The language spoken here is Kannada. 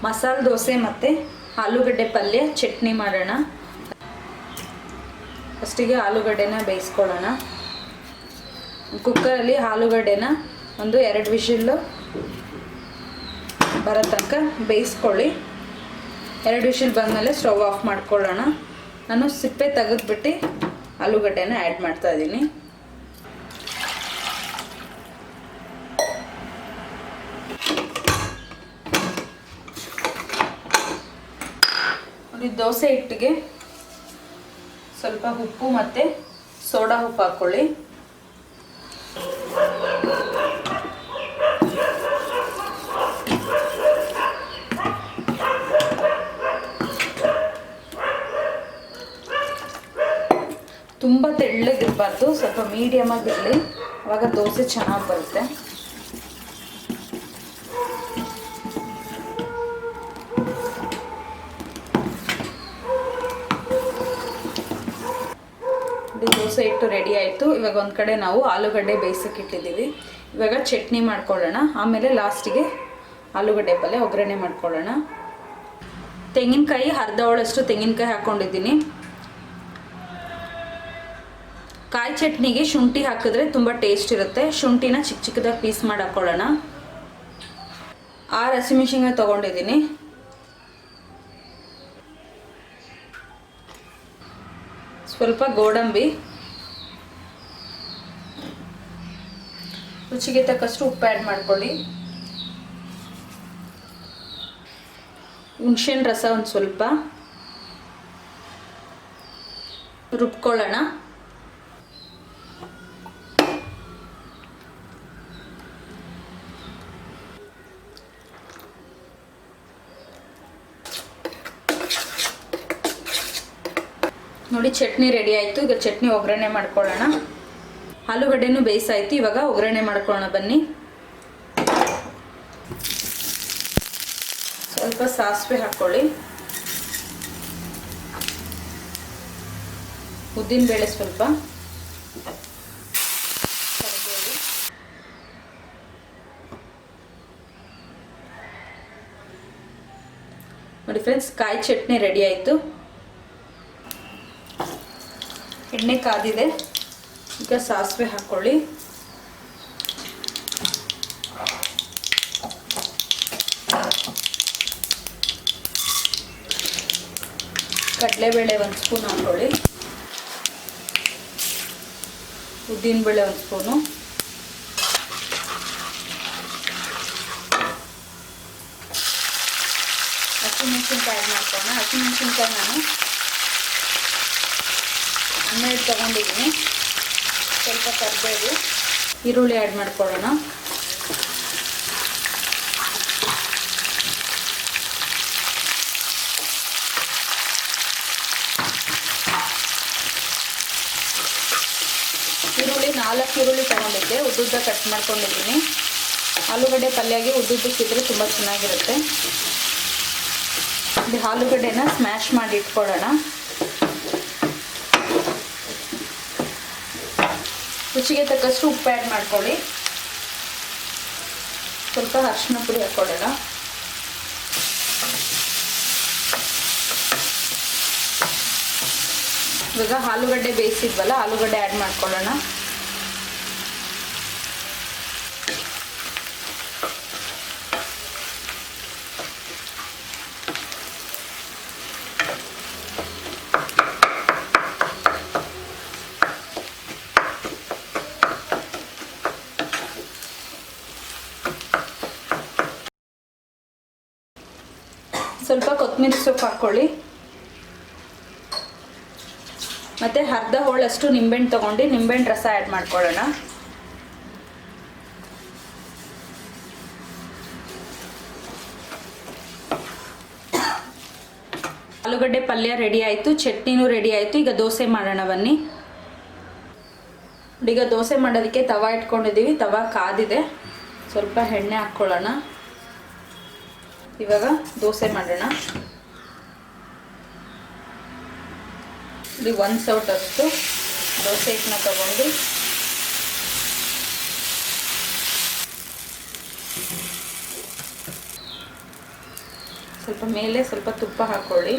ಮಸಾಲೆ ದೋಸೆ ಮತ್ತು ಆಲೂಗಡ್ಡೆ ಪಲ್ಯ ಚಟ್ನಿ ಮಾಡೋಣ. ಫಸ್ಟಿಗೆ ಆಲೂಗಡ್ಡೆನ ಬೇಯಿಸ್ಕೊಳ್ಳೋಣ. ಕುಕ್ಕರಲ್ಲಿ ಆಲೂಗಡ್ಡೆನ ಒಂದು 2 ವಿಷಿಲ್ಲು ಬರೋ ತನಕ ಬೇಯಿಸ್ಕೊಳ್ಳಿ. 2 ವಿಷಿಲ್ ಬಂದಮೇಲೆ ಸ್ಟವ್ ಆಫ್ ಮಾಡ್ಕೊಳ್ಳೋಣ. ನಾನು ಸಿಪ್ಪೆ ತೆಗೆದ್ಬಿಟ್ಟು ಆಲೂಗಡ್ಡೆನ ಆ್ಯಡ್ ಮಾಡ್ತಾಯಿದ್ದೀನಿ. ದೋಸೆ ಹಿಟ್ಟಿಗೆ ಸ್ವಲ್ಪ ಉಪ್ಪು ಮತ್ತು ಸೋಡಾ ಉಪ್ಪು ಹಾಕ್ಕೊಳ್ಳಿ. ತುಂಬ ತೆಳ್ಳಗಿರಬಾರ್ದು, ಸ್ವಲ್ಪ ಮೀಡಿಯಮ್ ಆಗಿರಲಿ, ಆವಾಗ ದೋಸೆ ಚೆನ್ನಾಗಿ ಬರುತ್ತೆ. ದೋಸೆ ಹಿಟ್ಟು ರೆಡಿ ಆಯಿತು. ಇವಾಗ ಒಂದು ಕಡೆ ನಾವು ಆಲೂಗಡ್ಡೆ ಬೇಯಿಸೋಕೆ ಇಟ್ಟಿದ್ದೀವಿ. ಇವಾಗ ಚಟ್ನಿ ಮಾಡ್ಕೊಳ್ಳೋಣ. ಆಮೇಲೆ ಲಾಸ್ಟಿಗೆ ಆಲೂಗಡ್ಡೆ ಪಲ್ಯ ಒಗ್ಗರಣೆ ಮಾಡ್ಕೊಳ್ಳೋಣ. ತೆಂಗಿನಕಾಯಿ ಅರ್ಧ ಹೋಳಷ್ಟು ತೆಂಗಿನಕಾಯಿ ಹಾಕ್ಕೊಂಡಿದ್ದೀನಿ. ಕಾಯಿ ಚಟ್ನಿಗೆ ಶುಂಠಿ ಹಾಕಿದ್ರೆ ತುಂಬ ಟೇಸ್ಟ್ ಇರುತ್ತೆ. ಶುಂಠಿನ ಚಿಕ್ಕ ಚಿಕ್ಕದಾಗಿ ಪೀಸ್ ಮಾಡಿ ಹಾಕ್ಕೊಳ್ಳೋಣ. 6 ಹಸಿಮೆಣಸಿನ್ಕಾಯಿ ತೊಗೊಂಡಿದ್ದೀನಿ. ಸ್ವಲ್ಪ ಗೋಡಂಬಿ, ರುಚಿಗೆ ತಕ್ಕಷ್ಟು ಉಪ್ಪು ಆ್ಯಡ್ ಮಾಡ್ಕೊಳ್ಳಿ. ಹುಣಸೆಹಣ್ಣು ರಸ ಒಂದು ಸ್ವಲ್ಪ ರುಬ್ಕೊಳ್ಳೋಣ. ನೋಡಿ ಚಟ್ನಿ ರೆಡಿ ಆಯಿತು. ಈಗ ಚಟ್ನಿ ಒಗ್ಗರಣೆ ಮಾಡ್ಕೊಳ್ಳೋಣ. ಆಲೂಗಡ್ಡೆನೂ ಬೇಯಿಸಾಯಿತು. ಇವಾಗ ಒಗ್ಗರಣೆ ಮಾಡ್ಕೊಳ್ಳೋಣ ಬನ್ನಿ. ಸ್ವಲ್ಪ ಸಾಸಿವೆ ಹಾಕ್ಕೊಳ್ಳಿ, ಉದ್ದಿನಬೇಳೆ ಸ್ವಲ್ಪ, ಕರಿಬೇವು, ನೋಡಿ ಫ್ರೆಂಡ್ಸ್ ಕಾಯಿ ಚಟ್ನಿ ರೆಡಿ ಆಯಿತು. ಎಣ್ಣೆ ಕಾದಿದೆ. ಈಗ ಸಾಸಿವೆ ಹಾಕ್ಕೊಳ್ಳಿ, ಕಡಲೆಬೇಳೆ 1 ಸ್ಪೂನ್ ಹಾಕ್ಕೊಳ್ಳಿ, ಉದ್ದಿನಬೇಳೆ 1 ಸ್ಪೂನು, ಹಸಿಮೆಣಸಿನ್ಕಾಯಿ ಆ್ಯಡ್ ಮಾಡ್ಕೊಳ್ಳೋಣ. ಹಸಿಮೆಣಸಿನ್ಕಾಯಿ ನಾನು 12 ತೊಗೊಂಡಿದ್ದೀನಿ. ಸ್ವಲ್ಪ ಕರಿಬೇವು, ಈರುಳ್ಳಿ ಆ್ಯಡ್ ಮಾಡ್ಕೊಳ್ಳೋಣ. ಈರುಳ್ಳಿ 4 ಈರುಳ್ಳಿ ತೊಗೊಂಡಿದ್ದೆ, ಉದ್ದುದ್ದ ಕಟ್ ಮಾಡ್ಕೊಂಡಿದ್ದೀನಿ. ಆಲೂಗಡ್ಡೆ ಪಲ್ಯಗೆ ಉದ್ದುದ್ದಕ್ಕಿದ್ರೆ ತುಂಬ ಚೆನ್ನಾಗಿರುತ್ತೆ. ಇದು ಆಲೂಗಡ್ಡೆನ ಸ್ಮ್ಯಾಶ್ ಮಾಡಿ ಇಟ್ಕೊಳ್ಳೋಣ. ರುಚಿಗೆ ತಕ್ಕಷ್ಟು ಉಪ್ಪು ಆ್ಯಡ್ ಮಾಡ್ಕೊಳ್ಳಿ. ಸ್ವಲ್ಪ ಅರಿಶಿನ ಪುಡಿ ಹಾಕ್ಕೊಳ್ಳೋಣ. ಇವಾಗ ಆಲೂಗಡ್ಡೆ ಬೇಯಿಸಿದ್ವಲ್ಲ, ಆಲೂಗಡ್ಡೆ ಆ್ಯಡ್ ಮಾಡ್ಕೊಳ್ಳೋಣ. ಸ್ವಲ್ಪ ಕೊತ್ತಂಬರಿ ಸೊಪ್ಪು ಹಾಕ್ಕೊಳ್ಳಿ. ಮತ್ತು ಅರ್ಧ ಹೋಳಷ್ಟು ನಿಂಬೆಹಣ್ಣು ತೊಗೊಂಡು ನಿಂಬೆಹಣ್ಣು ರಸ ಆ್ಯಡ್ ಮಾಡ್ಕೊಳ್ಳೋಣ. ಆಲೂಗಡ್ಡೆ ಪಲ್ಯ ರೆಡಿ ಆಯಿತು, ಚಟ್ನಿನೂ ರೆಡಿ ಆಯಿತು. ಈಗ ದೋಸೆ ಮಾಡೋಣ ಬನ್ನಿ. ಈಗ ದೋಸೆ ಮಾಡೋದಕ್ಕೆ ತವಾ ಇಟ್ಕೊಂಡಿದ್ದೀವಿ. ತವಾ ಕಾದಿದೆ. ಸ್ವಲ್ಪ ಎಣ್ಣೆ ಹಾಕ್ಕೊಳ್ಳೋಣ. ಇವಾಗ ದೋಸೆ ಮಾಡೋಣ. ಇಲ್ಲಿ 1 ಸೌಟಷ್ಟು ದೋಸೆ ಹಿಟ್ಟನ್ನ ತಗೊಂಡು ಸ್ವಲ್ಪ ಮೇಲೆ ಸ್ವಲ್ಪ ತುಪ್ಪ ಹಾಕ್ಕೊಳ್ಳಿ.